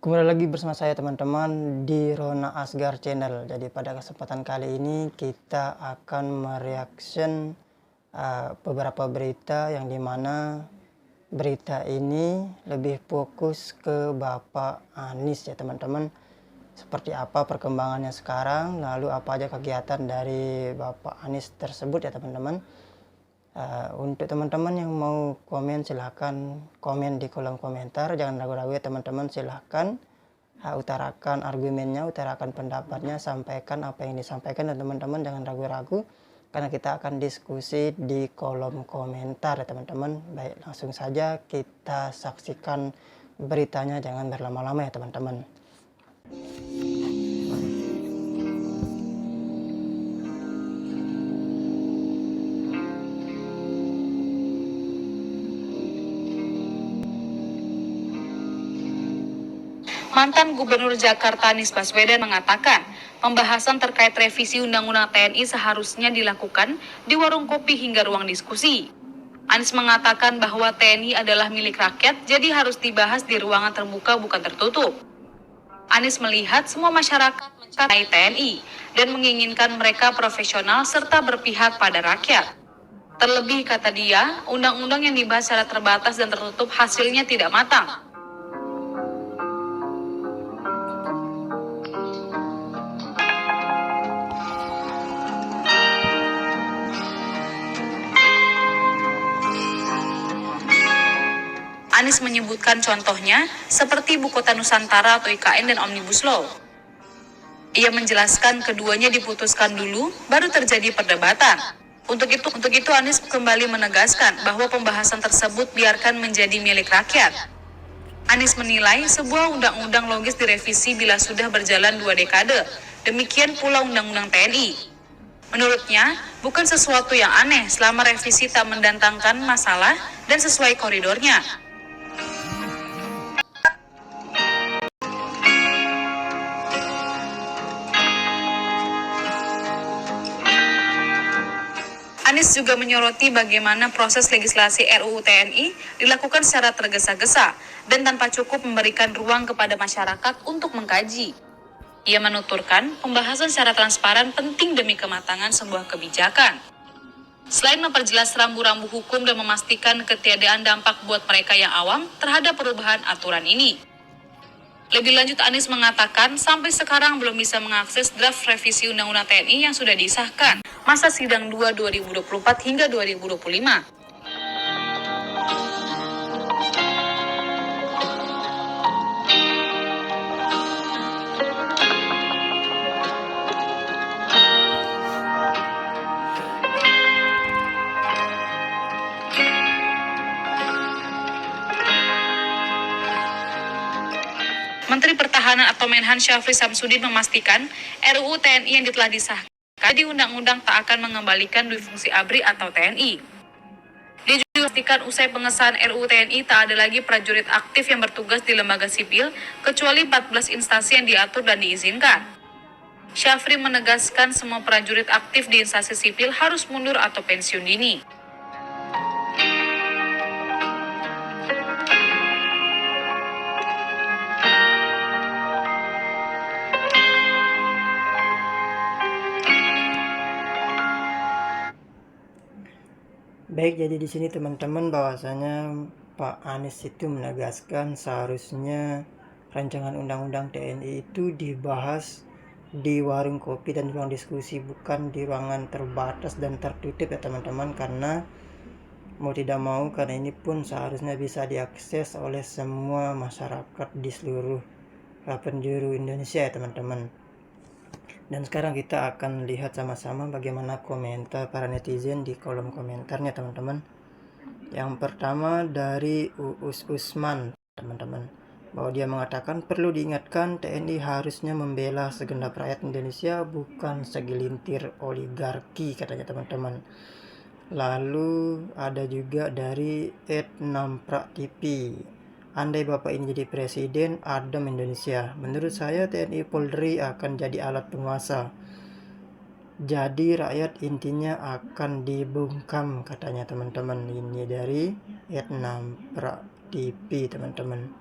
Kembali lagi bersama saya teman-teman di Rona Asgar Channel. Jadi pada kesempatan kali ini kita akan mereaction beberapa berita yang dimana berita ini lebih fokus ke Bapak Anies ya teman-teman. Seperti apa perkembangannya sekarang, lalu apa aja kegiatan dari Bapak Anies tersebut ya teman-teman. Untuk teman-teman yang mau komen silahkan komen di kolom komentar, jangan ragu-ragu ya teman-teman, silahkan utarakan argumennya, utarakan pendapatnya, sampaikan apa yang disampaikan dan teman-teman jangan ragu-ragu karena kita akan diskusi di kolom komentar ya teman-teman. Baik, langsung saja kita saksikan beritanya, jangan berlama-lama ya teman-teman. Mantan Gubernur Jakarta Anies Baswedan mengatakan, pembahasan terkait revisi Undang-Undang TNI seharusnya dilakukan di warung kopi hingga ruang diskusi. Anies mengatakan bahwa TNI adalah milik rakyat, jadi harus dibahas di ruangan terbuka bukan tertutup. Anies melihat semua masyarakat mencintai TNI dan menginginkan mereka profesional serta berpihak pada rakyat. Terlebih, kata dia, undang-undang yang dibahas secara terbatas dan tertutup hasilnya tidak matang. Anies menyebutkan contohnya seperti Ibu Kota Nusantara atau IKN dan Omnibus Law. Ia menjelaskan keduanya diputuskan dulu, baru terjadi perdebatan. Untuk itu Anies kembali menegaskan bahwa pembahasan tersebut biarkan menjadi milik rakyat. Anies menilai sebuah undang-undang logis direvisi bila sudah berjalan 2 dekade. Demikian pula Undang-Undang TNI. Menurutnya, bukan sesuatu yang aneh selama revisi tak mendatangkan masalah dan sesuai koridornya. Anies juga menyoroti bagaimana proses legislasi RUU TNI dilakukan secara tergesa-gesa dan tanpa cukup memberikan ruang kepada masyarakat untuk mengkaji. Ia menuturkan pembahasan secara transparan penting demi kematangan sebuah kebijakan. Selain memperjelas rambu-rambu hukum dan memastikan ketiadaan dampak buat mereka yang awam terhadap perubahan aturan ini. Lebih lanjut, Anies mengatakan sampai sekarang belum bisa mengakses draft revisi Undang-Undang TNI yang sudah disahkan masa sidang 2024 hingga 2025. Menteri Pertahanan atau Menhan Syafri Samsudin memastikan RUU TNI yang telah disahkan di undang-undang tak akan mengembalikan dui fungsi ABRI atau TNI. Dia juga memastikan usai pengesahan RUU TNI tak ada lagi prajurit aktif yang bertugas di lembaga sipil kecuali 14 instansi yang diatur dan diizinkan. Syafri menegaskan semua prajurit aktif di instansi sipil harus mundur atau pensiun dini. Baik, jadi di sini teman-teman bahwasanya Pak Anies itu menegaskan seharusnya rancangan undang-undang TNI itu dibahas di warung kopi dan ruang diskusi, bukan di ruangan terbatas dan tertutup ya teman-teman, karena mau tidak mau karena ini pun seharusnya bisa diakses oleh semua masyarakat di seluruh penjuru Indonesia ya teman-teman. Dan sekarang kita akan lihat sama-sama bagaimana komentar para netizen di kolom komentarnya teman-teman. Yang pertama dari Uus Usman teman-teman, bahwa dia mengatakan perlu diingatkan TNI harusnya membela segenap rakyat Indonesia, bukan segelintir oligarki, katanya teman-teman. Lalu ada juga dari @namprak TV, andai Bapak ini jadi presiden, adem Indonesia. Menurut saya TNI Polri akan jadi alat penguasa. Jadi rakyat intinya akan dibungkam, katanya teman-teman. Ini dari @namprak TV teman-teman.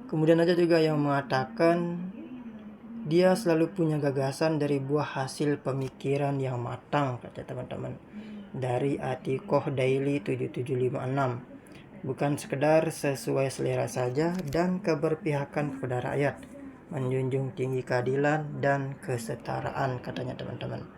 Kemudian ada juga yang mengatakan dia selalu punya gagasan dari buah hasil pemikiran yang matang, kata teman-teman. Dari Atikoh Daily 7756. Bukan sekedar sesuai selera saja dan keberpihakan kepada rakyat, menjunjung tinggi keadilan dan kesetaraan, katanya teman-teman.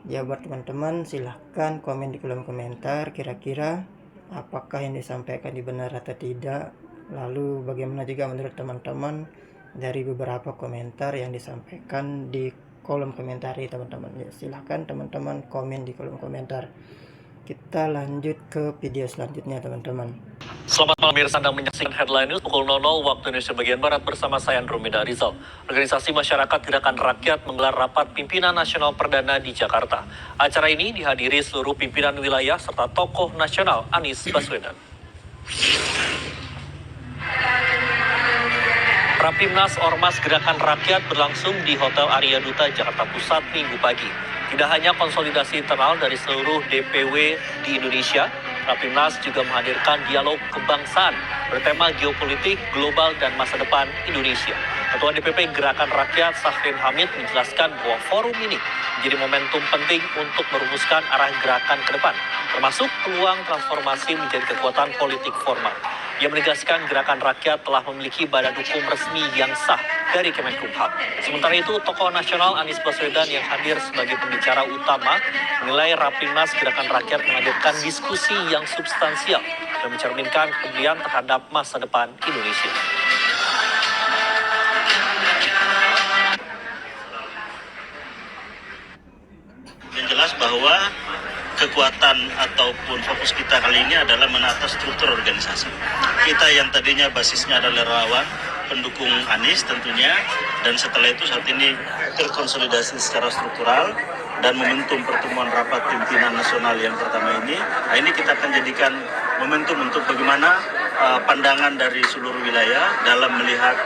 Ya, buat teman-teman silahkan komen di kolom komentar kira-kira apakah yang disampaikan benar atau tidak. Lalu bagaimana juga menurut teman-teman dari beberapa komentar yang disampaikan di kolom komentar ini teman-teman. Ya, silahkan teman-teman komen di kolom komentar. Kita lanjut ke video selanjutnya teman-teman. Selamat malam pemirsa, Anda menyaksikan Headline News pukul 00 waktu Indonesia bagian Barat bersama saya Andromeda Rizal. Organisasi Masyarakat Gerakan Rakyat menggelar rapat pimpinan nasional perdana di Jakarta. Acara ini dihadiri seluruh pimpinan wilayah serta tokoh nasional Anies Baswedan. Rapimnas Ormas Gerakan Rakyat berlangsung di Hotel Arya Duta Jakarta Pusat Minggu pagi. Tidak hanya konsolidasi internal dari seluruh DPW di Indonesia, Rapimnas juga menghadirkan dialog kebangsaan bertema geopolitik, global, dan masa depan Indonesia. Ketua DPP Gerakan Rakyat Sahril Hamid menjelaskan bahwa forum ini menjadi momentum penting untuk merumuskan arah gerakan ke depan, termasuk peluang transformasi menjadi kekuatan politik formal. Ia menegaskan Gerakan Rakyat telah memiliki badan hukum resmi yang sah dari Kemenkumham. Sementara itu, tokoh nasional Anies Baswedan yang hadir sebagai pembicara utama menilai Rapimnas Gerakan Rakyat menghadirkan diskusi yang substansial dan mencerminkan kepedulian terhadap masa depan Indonesia. Yang jelas bahwa kekuatan ataupun fokus kita kali ini adalah menata struktur organisasi. Kita yang tadinya basisnya adalah relawan, pendukung Anies tentunya, dan setelah itu saat ini terkonsolidasi secara struktural dan momentum pertemuan rapat pimpinan nasional yang pertama ini. Nah, ini kita akan jadikan momentum untuk bagaimana pandangan dari seluruh wilayah dalam melihat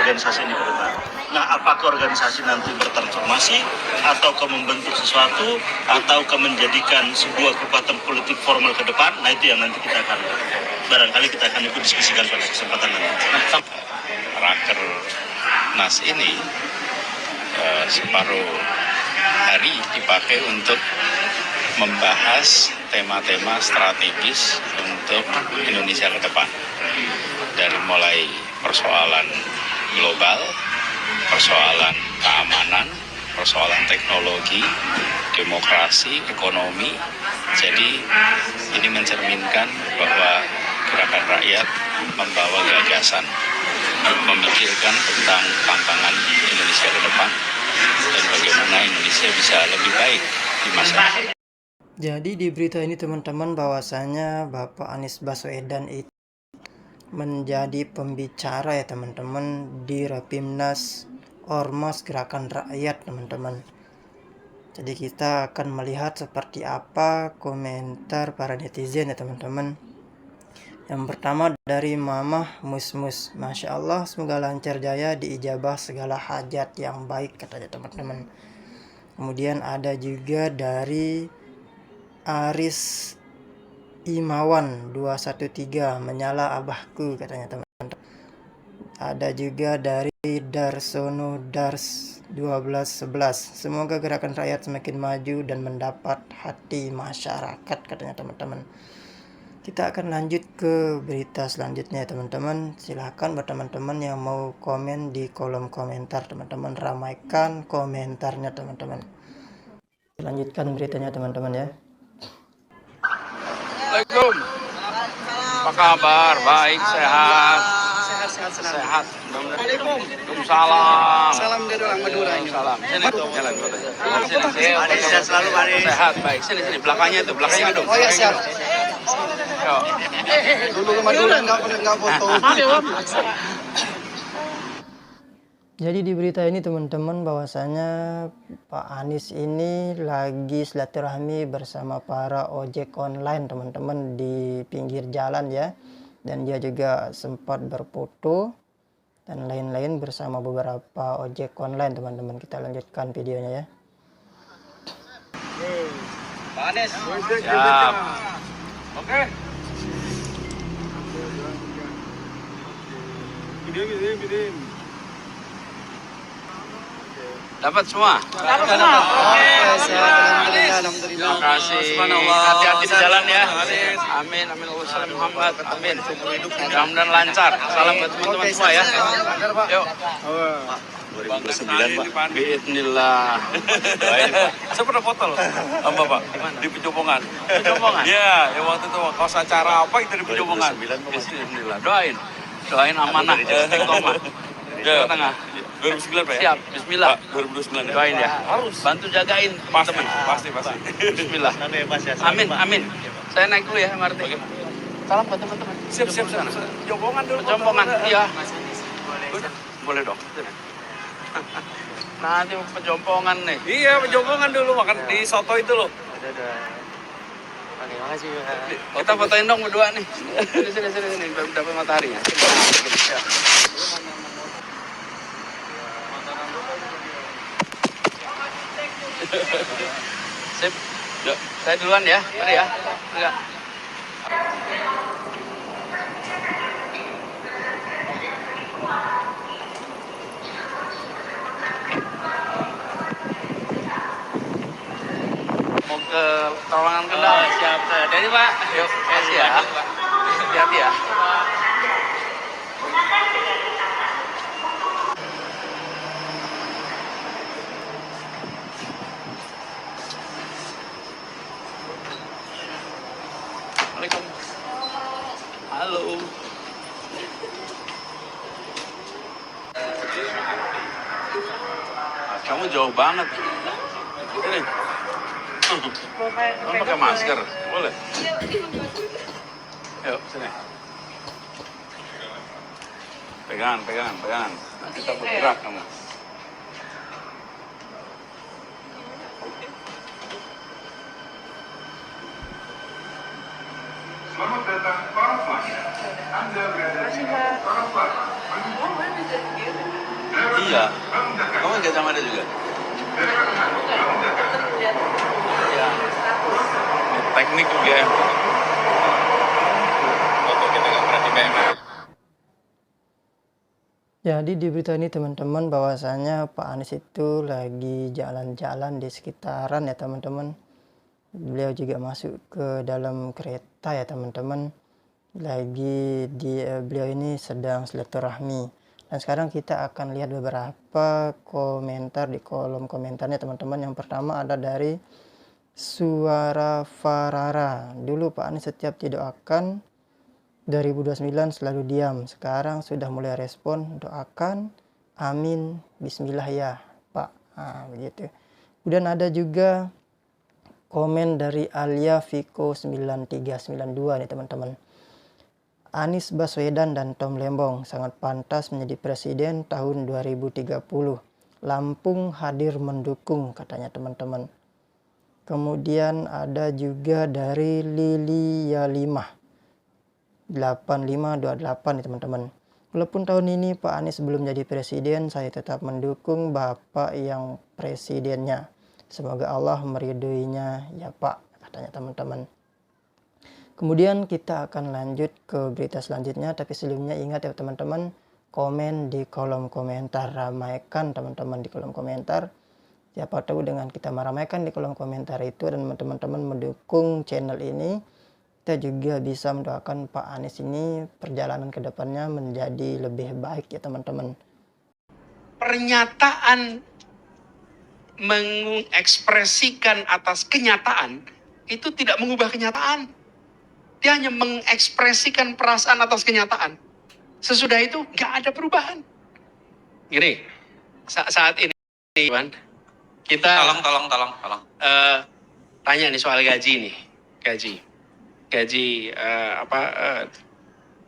organisasi ini ke depan. Nah, apakah organisasi nanti bertransformasi ataukah membentuk sesuatu ataukah menjadikan sebuah kekuatan politik formal ke depan? Nah, itu yang nanti kita akan barangkali kita akan ikut diskusikan pada kesempatan nanti. Raker Nas ini separuh hari dipakai untuk membahas tema-tema strategis untuk Indonesia ke depan, dari mulai persoalan global, persoalan keamanan, persoalan teknologi, demokrasi, ekonomi. Jadi ini mencerminkan bahwa Gerakan Rakyat membawa gagasan, memikirkan tentang tantangan Indonesia ke depan dan bagaimana Indonesia bisa lebih baik di masa depan. Jadi di berita ini teman-teman bahwasanya Bapak Anies Baswedan itu menjadi pembicara ya teman-teman di Rapimnas Ormas Gerakan Rakyat teman-teman. Jadi kita akan melihat seperti apa komentar para netizen ya teman-teman. Yang pertama dari Mamah Musmus, Masya Allah semoga lancar jaya diijabah segala hajat yang baik, katanya teman-teman. Kemudian ada juga dari Aris Imawan 213, menyala abahku, katanya teman-teman. Ada juga dari Darsono Dars 1211, semoga Gerakan Rakyat semakin maju dan mendapat hati masyarakat, katanya teman-teman. Kita akan lanjut ke berita selanjutnya teman-teman. Silahkan buat teman-teman yang mau komen di kolom komentar teman-teman, ramaikan komentarnya teman-teman. Lanjutkan beritanya teman-teman ya. Assalamualaikum. Apa kabar? Baik, sehat. Sehat. Waalaikumsalam. Salam dari orang Madura ini. Salam. Sini, jalan. Sini. Selalu sehat, baik. Sini. Belakangnya dong. Oh ya, siap. Dulu ke Madura enggak foto. Jadi di berita ini teman-teman bahwasanya Pak Anies ini lagi silaturahmi bersama para ojek online teman-teman di pinggir jalan ya. Dan dia juga sempat berfoto dan lain-lain bersama beberapa ojek online teman-teman. Kita lanjutkan videonya ya. Pak Anies. Siap. Oke. Dapat semua? Dapat semua. Alhamdulillah. Terima kasih. Hati-hati di jalan ya. Amin, amin. Allahumma Muhammad. Amin. Mudah-mudahan lancar. Salam buat teman-teman semua ya. Yuk. 2029 Pak. Bismillah. Saya pernah foto loh sama Pak di Pejombongan. Pejombongan? Iya, yang waktu itu kaos acara apa itu di Pejombongan. Bismillah. Doain amanah. Istiqomah. Ya. Tengah. 2009 Pak ya? Siap. Bismillah. Pak, 2029 ya? Doain ya. Harus. Bantu jagain Pasti, teman-teman. pasti. Bismillah. Ya, Amin, amin. Saya naik dulu ya, MRT. Salam buat teman-teman. Siap. Pejombongan dulu. Pejombongan, iya. Boleh dong. Nanti mau pejompongan nih. Iya, Pejombongan dulu makan di soto itu loh. Oke, makasih. Kita fotoin dong berdua nih. Sini. Dapat matahari ya. Sip. Yuk, saya duluan ya. Mari ya. Enggak. Mau ke Terowongan Kendal. Siap. Dari Pak. Yuk, kasih ya. Hati-hati ya. Assalamualaikum. Halo. Kamu jauh banget. Ini. Kamu pakai masker, boleh? Yuk, sini. Pegangan. Nanti tak bergerak kamu. Selamat datang para pelanggan. Anda berada di para pelanggan. Iya. Kamu nggak sama ada juga? Iya. Teknik juga ya. Foto kita nggak pernah di BMX. Jadi di berita ini teman-teman bahwasanya Pak Anies itu lagi jalan-jalan di sekitaran ya teman-teman. Beliau juga masuk ke dalam kereta ya teman-teman. Beliau ini sedang silaturahmi. Dan sekarang kita akan lihat beberapa komentar di kolom komentarnya teman-teman. Yang pertama ada dari Suara Farara. Dulu Pak Anies setiap didoakan 2029 selalu diam. Sekarang sudah mulai respon, doakan, amin, bismillah ya Pak. Nah, begitu. Kemudian ada juga komen dari Alia Viko 9392 nih teman-teman. Anies Baswedan dan Tom Lembong sangat pantas menjadi presiden tahun 2030. Lampung hadir mendukung katanya teman-teman. Kemudian ada juga dari Lilia 8528 nih teman-teman. Walaupun tahun ini Pak Anies belum jadi presiden, saya tetap mendukung Bapak yang presidennya. Semoga Allah meridhoinya ya Pak, katanya teman-teman. Kemudian kita akan lanjut ke berita selanjutnya, tapi sebelumnya ingat ya teman-teman, komen di kolom komentar, ramaikan teman-teman di kolom komentar. Siapa tahu dengan kita meramaikan di kolom komentar itu dan teman-teman mendukung channel ini, kita juga bisa mendoakan Pak Anies ini perjalanan ke depannya menjadi lebih baik ya teman-teman. Pernyataan mengekspresikan atas kenyataan itu tidak mengubah kenyataan. Dia hanya mengekspresikan perasaan atas kenyataan. Sesudah itu nggak ada perubahan. Gini, saat ini, Iwan, kita Tolong. tanya nih soal gaji nih, gaji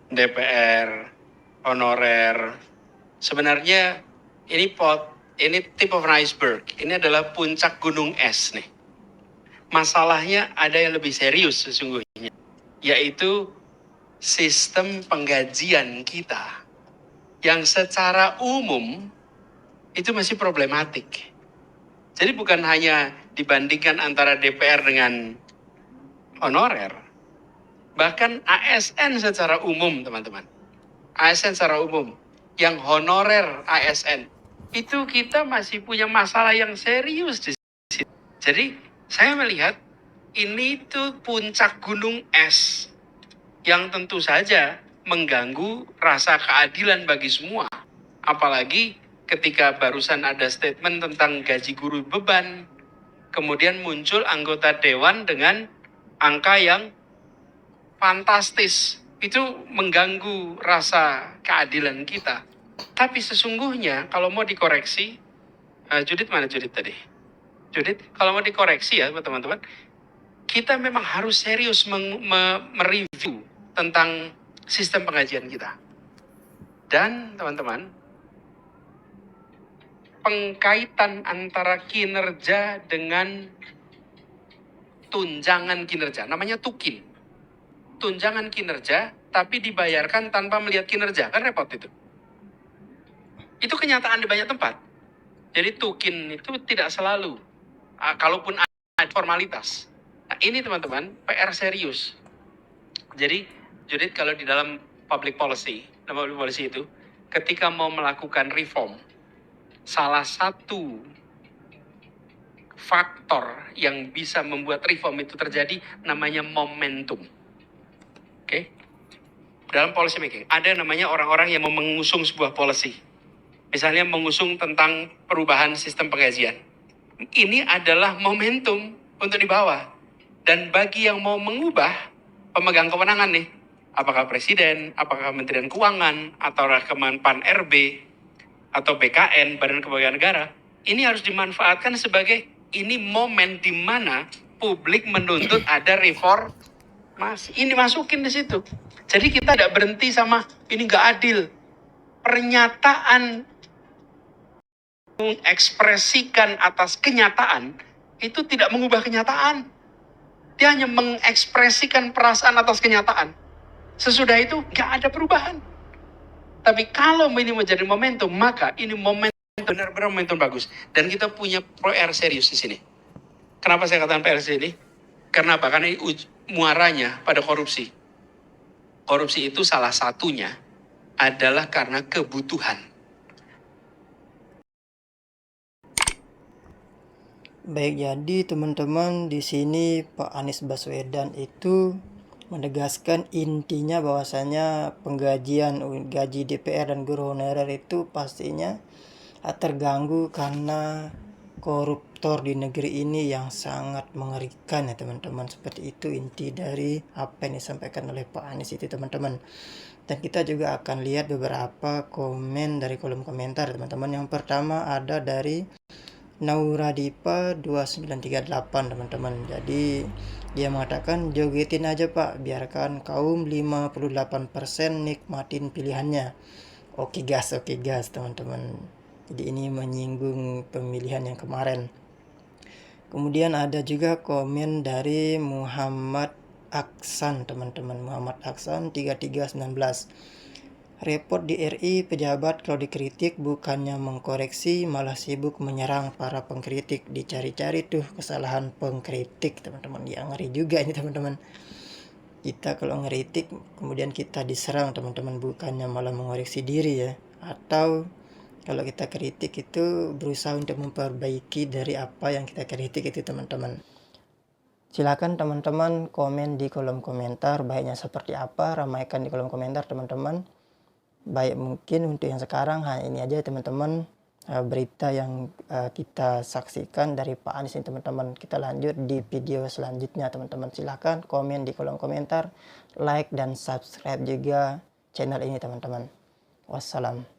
DPR, honorer. Sebenarnya ini tip of an iceberg. Ini adalah puncak gunung es nih. Masalahnya ada yang lebih serius sesungguhnya, yaitu sistem penggajian kita yang secara umum itu masih problematik. Jadi bukan hanya dibandingkan antara DPR dengan honorer, bahkan ASN secara umum teman-teman. ASN secara umum yang honorer ASN, itu kita masih punya masalah yang serius di sini. Jadi saya melihat ini tuh puncak gunung es yang tentu saja mengganggu rasa keadilan bagi semua. Apalagi ketika barusan ada statement tentang gaji guru beban, kemudian muncul anggota dewan dengan angka yang fantastis. Itu mengganggu rasa keadilan kita. Tapi sesungguhnya kalau mau dikoreksi, Judith mana Judith tadi? Judith, kalau mau dikoreksi ya teman-teman, kita memang harus serius mereview tentang sistem pengajian kita. Dan teman-teman, pengkaitan antara kinerja dengan tunjangan kinerja, namanya tukin. Tunjangan kinerja, tapi dibayarkan tanpa melihat kinerja, kan repot itu. Itu kenyataan di banyak tempat. Jadi tukin itu tidak selalu, kalaupun ada formalitas. Nah, ini teman-teman, PR serius. Jadi, Judith, kalau di dalam public policy itu, ketika mau melakukan reform, salah satu faktor yang bisa membuat reform itu terjadi namanya momentum. Oke? Dalam policy making, ada namanya orang-orang yang mau mengusung sebuah policy. Misalnya mengusung tentang perubahan sistem penggajian. Ini adalah momentum untuk dibawa. Dan bagi yang mau mengubah pemegang kewenangan nih, apakah presiden, apakah Kementerian Keuangan, atau Kemenpan RB, atau BKN, Badan Kepegawaian Negara, ini harus dimanfaatkan sebagai ini momen di mana publik menuntut ada reformasi. Ini masukin di situ. Jadi kita tidak berhenti sama ini nggak adil. Pernyataan mengekspresikan atas kenyataan itu tidak mengubah kenyataan. Dia hanya mengekspresikan perasaan atas kenyataan. Sesudah itu nggak ada perubahan. Tapi kalau ini menjadi momentum, maka ini momentum benar-benar momentum bagus. Dan kita punya PR serius di sini. Kenapa saya katakan PR serius ini? Karena apa? Karena ini muaranya pada korupsi. Korupsi itu salah satunya adalah karena kebutuhan. Baik, jadi teman-teman, di sini Pak Anies Baswedan itu menegaskan intinya bahwasanya penggajian gaji DPR dan guru honorer itu pastinya terganggu karena koruptor di negeri ini yang sangat mengerikan ya teman-teman. Seperti itu inti dari apa yang disampaikan oleh Pak Anies itu teman-teman. Dan kita juga akan lihat beberapa komen dari kolom komentar teman-teman. Yang pertama ada dari Nauradipa 2938 teman-teman. Jadi dia mengatakan jogetin aja Pak, biarkan kaum 58% nikmatin pilihannya. Oke gas teman-teman. Jadi ini menyinggung pemilihan yang kemarin. Kemudian ada juga komen dari Muhammad Aksan teman-teman. Muhammad Aksan 3319. Repot di RI, pejabat kalau dikritik bukannya mengkoreksi, malah sibuk menyerang para pengkritik. Dicari-cari tuh kesalahan pengkritik teman-teman. Ya ngeri juga ini teman-teman. Kita kalau ngeritik kemudian kita diserang teman-teman, bukannya malah mengoreksi diri ya. Atau kalau kita kritik itu berusaha untuk memperbaiki dari apa yang kita kritik itu teman-teman. Silakan teman-teman komen di kolom komentar baiknya seperti apa, ramaikan di kolom komentar teman-teman. Baik, mungkin untuk yang sekarang hanya ini aja teman-teman, berita yang kita saksikan dari Pak Anies ini teman-teman. Kita lanjut di video selanjutnya teman-teman. Silahkan komen di kolom komentar, like dan subscribe juga channel ini teman-teman. Wassalam.